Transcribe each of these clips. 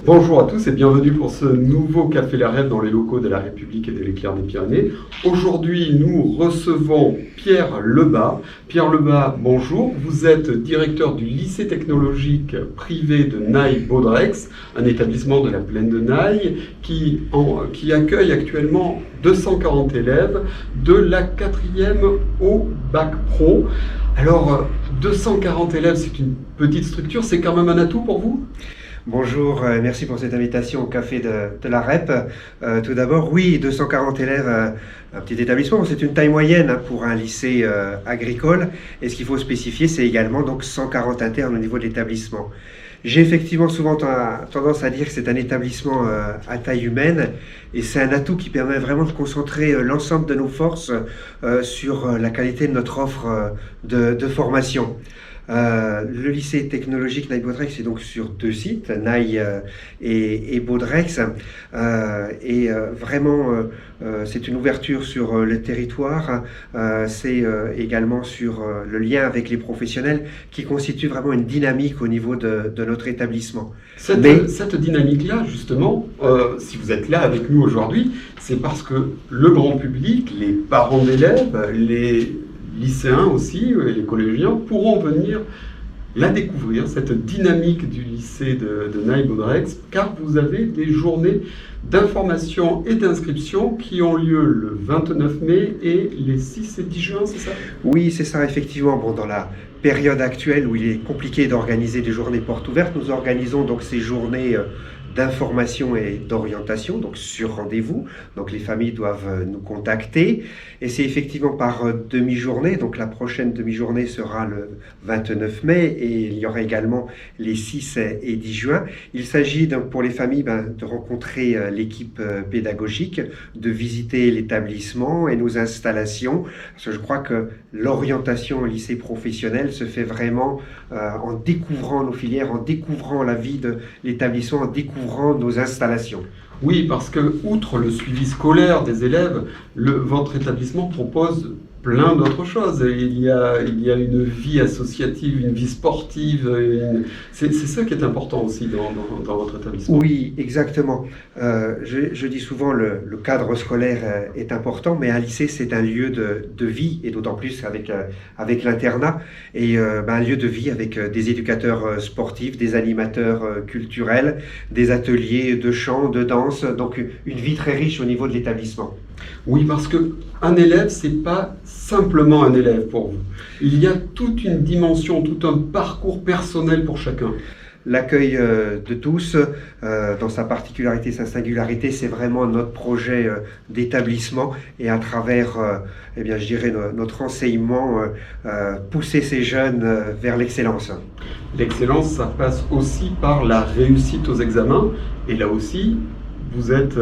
Bonjour à tous et bienvenue pour ce nouveau Café La Rêve dans les locaux de la République et de l'Éclair des Pyrénées. Aujourd'hui, nous recevons Pierre Lebas. Pierre Lebas, bonjour. Vous êtes directeur du lycée technologique privé de Naï-Baudrex, un établissement de la plaine de Naï qui accueille actuellement 240 élèves de la 4e au bac pro. Alors, 240 élèves, c'est une petite structure, c'est quand même un atout pour vous ? Bonjour, merci pour cette invitation au Café de la REP. Tout d'abord, oui, 240 élèves, un petit établissement, c'est une taille moyenne pour un lycée agricole. Et ce qu'il faut spécifier, c'est également donc 140 internes au niveau de l'établissement. J'ai effectivement souvent tendance à dire que c'est un établissement à taille humaine et c'est un atout qui permet vraiment de concentrer l'ensemble de nos forces sur la qualité de notre offre de formation. Le lycée technologique Naï-Baudrex est donc sur 2 sites, Naï et Baudrex, et vraiment c'est une ouverture sur le territoire, c'est également sur le lien avec les professionnels qui constitue vraiment une dynamique au niveau de notre établissement. Cette dynamique-là, justement, si vous êtes là avec nous aujourd'hui, c'est parce que le grand public, les parents d'élèves, les lycéens aussi, les collégiens, pourront venir la découvrir, cette dynamique du lycée de Naï-Baudrex, car vous avez des journées d'information et d'inscription qui ont lieu le 29 mai et les 6 et 10 juin, c'est ça ? Oui, c'est ça, effectivement. Bon, dans la période actuelle où il est compliqué d'organiser des journées portes ouvertes, nous organisons donc ces journées d'information et d'orientation, donc sur rendez-vous. Donc les familles doivent nous contacter et c'est effectivement par demi-journée. Donc la prochaine demi-journée sera le 29 mai et il y aura également les 6 et 10 juin. Il s'agit donc pour les familles de rencontrer l'équipe pédagogique, de visiter l'établissement et nos installations. Parce que je crois que l'orientation au lycée professionnel se fait vraiment en découvrant nos filières, en découvrant la vie de l'établissement, en découvrant nos installations. Oui, parce que, outre le suivi scolaire des élèves, votre établissement propose plein d'autres choses. Il y a une vie associative, une vie sportive. C'est ça qui est important aussi dans votre établissement. Oui, exactement. Je dis souvent le cadre scolaire est important, mais un lycée, c'est un lieu de vie, et d'autant plus avec l'internat, et un lieu de vie avec des éducateurs sportifs, des animateurs culturels, des ateliers de chant, de danse, donc une vie très riche au niveau de l'établissement. Oui, parce qu'un élève, c'est pas simplement un élève pour vous. Il y a toute une dimension, tout un parcours personnel pour chacun. L'accueil de tous, dans sa particularité, sa singularité, c'est vraiment notre projet d'établissement et à travers, je dirais, notre enseignement, pousser ces jeunes vers l'excellence. L'excellence, ça passe aussi par la réussite aux examens et là aussi, vous êtes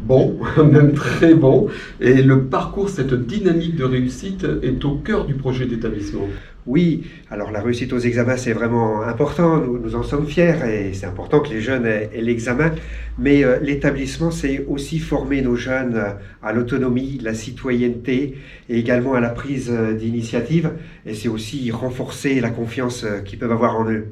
bon, même très bon, et le parcours, cette dynamique de réussite est au cœur du projet d'établissement. Oui, alors la réussite aux examens, c'est vraiment important, nous en sommes fiers, et c'est important que les jeunes aient l'examen, mais l'établissement, c'est aussi former nos jeunes à l'autonomie, la citoyenneté, et également à la prise d'initiative, et c'est aussi renforcer la confiance qu'ils peuvent avoir en eux.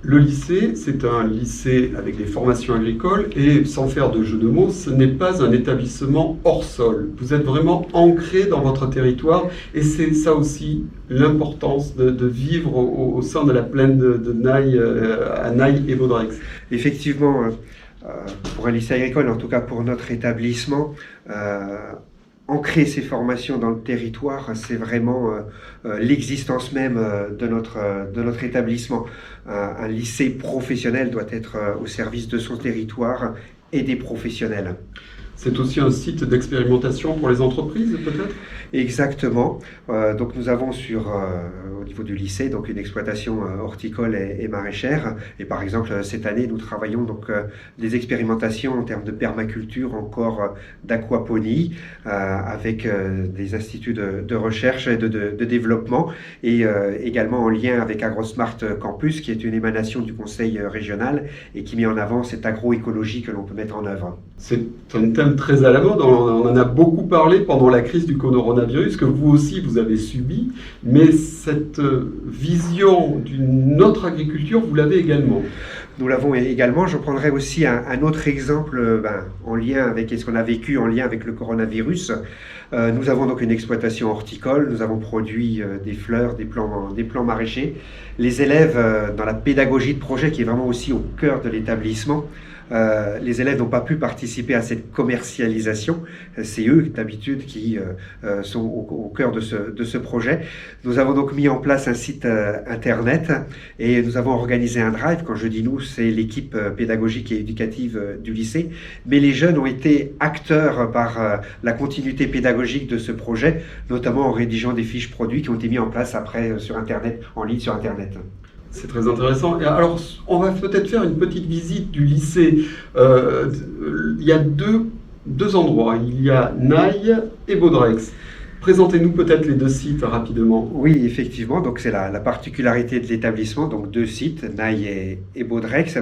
Le lycée, c'est un lycée avec des formations agricoles et sans faire de jeu de mots, ce n'est pas un établissement hors sol. Vous êtes vraiment ancré dans votre territoire et c'est ça aussi l'importance de vivre au sein de la plaine de Naï, à Naï et Baudrex. Effectivement, pour un lycée agricole, en tout cas pour notre établissement, ancrer ces formations dans le territoire, c'est vraiment l'existence même de notre établissement. Un lycée professionnel doit être au service de son territoire et des professionnels. C'est aussi un site d'expérimentation pour les entreprises, peut-être ? Exactement. Donc nous avons au niveau du lycée donc une exploitation horticole et maraîchère. Et par exemple, cette année, nous travaillons donc des expérimentations en termes de permaculture, encore d'aquaponie, avec des instituts de recherche et de développement, et également en lien avec AgroSmart Campus, qui est une émanation du conseil régional et qui met en avant cette agroécologie que l'on peut mettre en œuvre. C'est un thème très à la mode, on en a beaucoup parlé pendant la crise du coronavirus, que vous aussi vous avez subi, mais cette vision d'une autre agriculture, vous l'avez également. Nous l'avons également. Je prendrai aussi un autre exemple en lien avec ce qu'on a vécu en lien avec le coronavirus. Nous avons donc une exploitation horticole. Nous avons produit des fleurs, des plants maraîchers. Les élèves, dans la pédagogie de projet qui est vraiment aussi au cœur de l'établissement, les élèves n'ont pas pu participer à cette commercialisation. C'est eux d'habitude qui sont au cœur de ce projet. Nous avons donc mis en place un site internet et nous avons organisé un drive. Quand je dis nous, c'est l'équipe pédagogique et éducative du lycée. Mais les jeunes ont été acteurs par la continuité pédagogique de ce projet, notamment en rédigeant des fiches produits qui ont été mis en place après sur Internet, en ligne sur Internet. C'est très intéressant. Et alors, on va peut-être faire une petite visite du lycée. Il y a deux endroits. Il y a Naï et Baudrex. Présentez-nous peut-être les deux sites rapidement. Oui, effectivement. Donc, c'est la particularité de l'établissement. Donc, deux sites, Naï et Baudrex.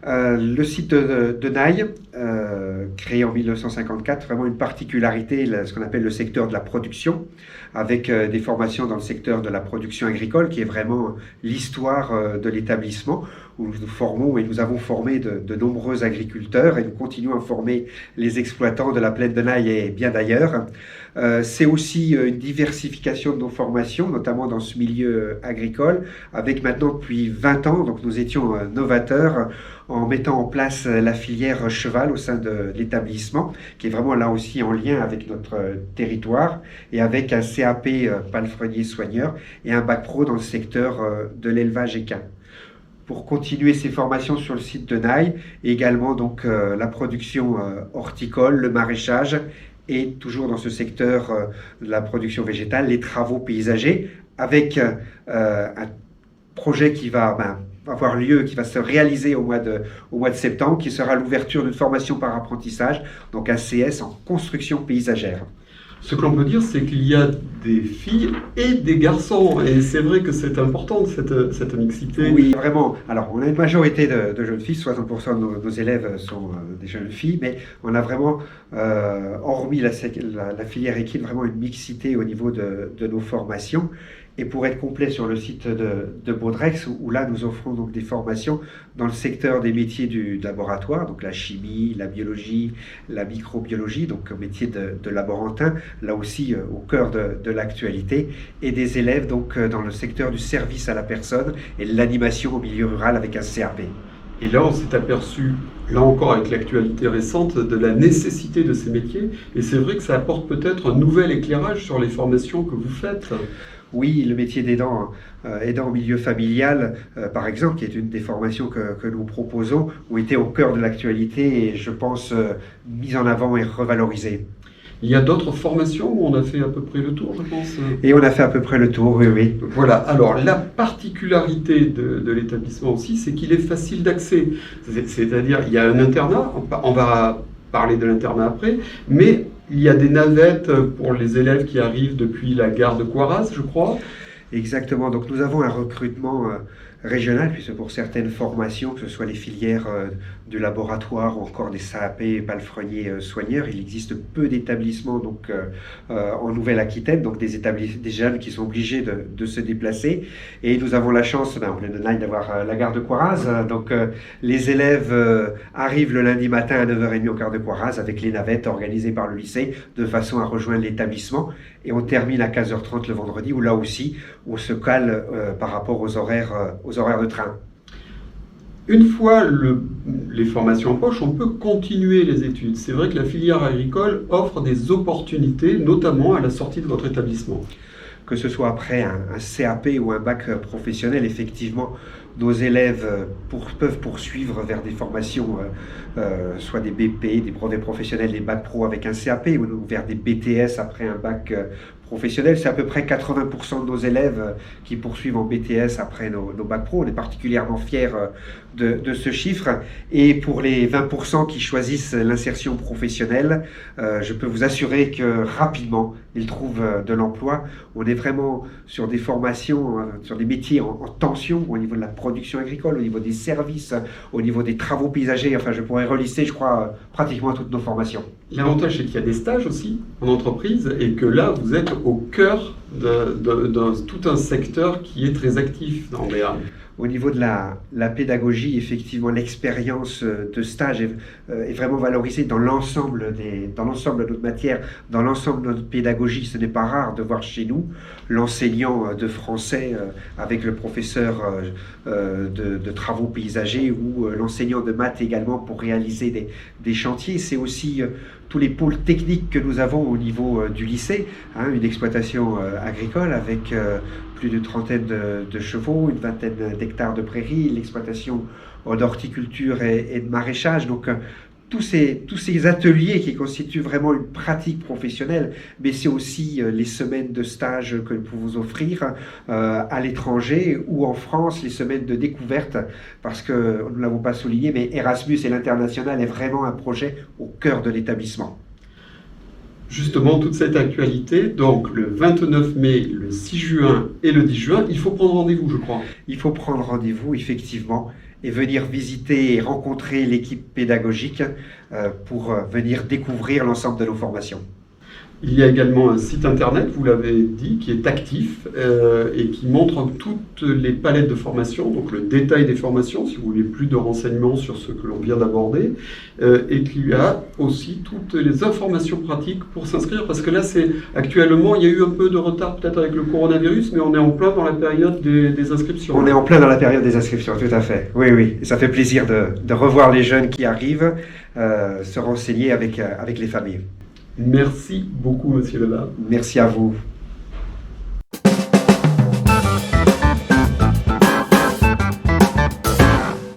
Le site de Naï, créé en 1954, vraiment une particularité, ce qu'on appelle le secteur de la production, avec des formations dans le secteur de la production agricole, qui est vraiment l'histoire de l'établissement, où nous formons et nous avons formé de nombreux agriculteurs et nous continuons à former les exploitants de la plaine de Naï et bien d'ailleurs. C'est aussi une diversification de nos formations, notamment dans ce milieu agricole, avec maintenant depuis 20 ans, donc nous étions novateurs en mettant en place la filière cheval au sein de l'établissement, qui est vraiment là aussi en lien avec notre territoire, et avec un CAP palefrenier soigneur et un bac pro dans le secteur de l'élevage équin. Pour continuer ces formations sur le site de Naï, et également donc la production horticole, le maraîchage, et toujours dans ce secteur de la production végétale, les travaux paysagers, avec un projet qui va avoir lieu, qui va se réaliser au mois de septembre, qui sera l'ouverture d'une formation par apprentissage, donc un CS en construction paysagère. Ce que l'on peut dire, c'est qu'il y a des filles et des garçons. Et c'est vrai que c'est important, cette mixité. Oui, vraiment. Alors, on a une majorité de jeunes filles, 60% de nos élèves sont des jeunes filles, mais on a vraiment, hormis la filière équine, vraiment une mixité au niveau de nos formations. Et pour être complet sur le site de Baudrex, où là nous offrons donc des formations dans le secteur des métiers du laboratoire, donc la chimie, la biologie, la microbiologie, donc métier de laborantin, là aussi au cœur de l'actualité, et des élèves donc dans le secteur du service à la personne et de l'animation au milieu rural avec un CAP. Et là, on s'est aperçu, là encore avec l'actualité récente, de la nécessité de ces métiers. Et c'est vrai que ça apporte peut-être un nouvel éclairage sur les formations que vous faites. Oui, le métier d'aidant en milieu familial, par exemple, qui est une des formations que nous proposons, ont été au cœur de l'actualité et je pense mise en avant et revalorisée. Il y a d'autres formations où on a fait à peu près le tour, je pense. Et on a fait à peu près le tour, oui. Voilà, alors la particularité de l'établissement aussi, c'est qu'il est facile d'accès. C'est-à-dire, il y a un internat, on va parler de l'internat après, mais il y a des navettes pour les élèves qui arrivent depuis la gare de Coiraz, je crois. Exactement, donc nous avons un recrutement régional, puisque pour certaines formations, que ce soit les filières du laboratoire ou encore des CAP palefreniers soigneurs, il existe peu d'établissements donc en Nouvelle-Aquitaine, donc des jeunes qui sont obligés de se déplacer. Et nous avons la chance, on est online d'avoir la gare de Coiraz, donc les élèves arrivent le lundi matin à 9h30 au gare de Coiraz avec les navettes organisées par le lycée de façon à rejoindre l'établissement. Et on termine à 15h30 le vendredi, où là aussi, on se cale par rapport aux horaires de train. Une fois les formations en poche, on peut continuer les études. C'est vrai que la filière agricole offre des opportunités, notamment à la sortie de votre établissement. Que ce soit après un CAP ou un bac professionnel, effectivement, nos élèves peuvent poursuivre vers des formations, soit des BP, des brevets professionnels, des bacs pro avec un CAP, ou vers des BTS après un bac professionnel. C'est à peu près 80% de nos élèves qui poursuivent en BTS après nos bacs pro. On est particulièrement fiers de ce chiffre. Et pour les 20% qui choisissent l'insertion professionnelle, je peux vous assurer que rapidement, ils trouvent de l'emploi. On est vraiment sur des formations, sur des métiers en tension au niveau de la production agricole, au niveau des services, au niveau des travaux paysagers. Enfin, je pourrais relisser, je crois, pratiquement toutes nos formations. L'avantage, c'est qu'il y a des stages aussi en entreprise et que là, vous êtes au cœur de tout un secteur qui est très actif dans BA. Au niveau de la pédagogie, effectivement, l'expérience de stage est vraiment valorisée dans l'ensemble de notre matière, dans l'ensemble de notre pédagogie. Ce n'est pas rare de voir chez nous l'enseignant de français avec le professeur de travaux paysagers ou l'enseignant de maths également pour réaliser des chantiers. C'est aussi tous les pôles techniques que nous avons au niveau du lycée, hein, une exploitation agricole avec plus d'une trentaine de chevaux, une vingtaine d'hectares de prairies, l'exploitation d'horticulture et de maraîchage. Donc tous ces ateliers qui constituent vraiment une pratique professionnelle, mais c'est aussi les semaines de stage que nous pouvons offrir à l'étranger ou en France, les semaines de découverte, parce que nous ne l'avons pas souligné, mais Erasmus et l'international est vraiment un projet au cœur de l'établissement. Justement, toute cette actualité, donc le 29 mai, le 6 juin et le 10 juin, il faut prendre rendez-vous, je crois. Il faut prendre rendez-vous, effectivement, et venir visiter et rencontrer l'équipe pédagogique pour venir découvrir l'ensemble de nos formations. Il y a également un site internet, vous l'avez dit, qui est actif et qui montre toutes les palettes de formation, donc le détail des formations, si vous voulez plus de renseignements sur ce que l'on vient d'aborder, et qu'il y a aussi toutes les informations pratiques pour s'inscrire, parce que là, actuellement, il y a eu un peu de retard peut-être avec le coronavirus, mais on est en plein dans la période des inscriptions. On est en plein dans la période des inscriptions, tout à fait. Oui, oui. Et ça fait plaisir de revoir les jeunes qui arrivent, se renseigner avec les familles. Merci beaucoup, Monsieur Lebas. Merci à vous.